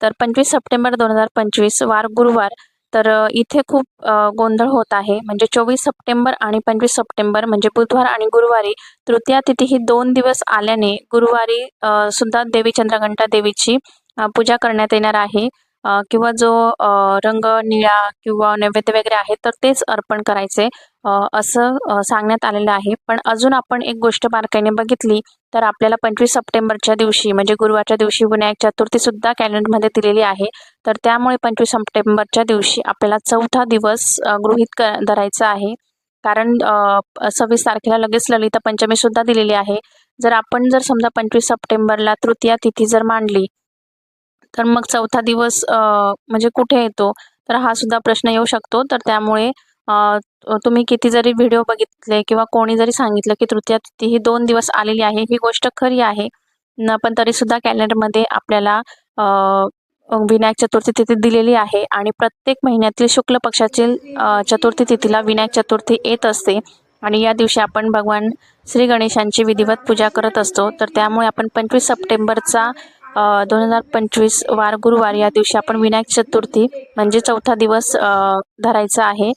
तर 25 सप्टेंबर 2025 वार गुरुवार. तर इथे खूप गोंधळ होत आहे. म्हणजे 24 सप्टेंबर आणि 25 सप्टेंबर म्हणजे बुधवार आणि गुरुवारी तृतीया तिथी ही 2 दिवस आल्याने गुरुवारी सुद्धा देवी चंद्रघंटा देवीची पूजा करण्यात येणार आहे. किंवा जो रंग निळा किंवा नैवेद्य वगैरे आहे तर तेच अर्पण करायचे असं सांगण्यात आलेलं आहे. पण अजून आपण एक गोष्ट बारकाईने बघितली तर आपल्याला 25 सप्टेंबरच्या दिवशी म्हणजे गुरुवारच्या दिवशी विनायक चतुर्थी सुद्धा कॅलेंडरमध्ये दिलेली आहे. तर त्यामुळे 25 सप्टेंबरच्या दिवशी आपल्याला चौथा दिवस गृहीत धरायचा आहे. कारण 26 तारखेला लगेच ललिता पंचमी सुद्धा दिलेली आहे. जर आपण जर समजा 25 सप्टेंबरला तृतीया तिथी जर मांडली तर मग चौथा दिवस म्हणजे कुठे येतो? तर हा सुद्धा प्रश्न येऊ शकतो. तर त्यामुळे तुम्ही किती जरी व्हिडिओ बघितले किंवा कोणी जरी सांगितलं की तृतीया तिथी ही 2 दिवस आलेली आहे, ही गोष्ट खरी आहे. पण तरीसुद्धा कॅलेंडरमध्ये आपल्याला विनायक चतुर्थी तिथी दिलेली आहे आणि प्रत्येक महिन्यातील शुक्ल पक्षातील चतुर्थी तिथीला विनायक चतुर्थी येत असते आणि या दिवशी आपण भगवान श्री गणेशांची विधिवत पूजा करत असतो. तर त्यामुळे आपण 25 सप्टेंबरचा 2025 वार गुरुवार या दिवशी आपण विनायक चतुर्थी म्हणजे चौथा दिवस धरायचा आहे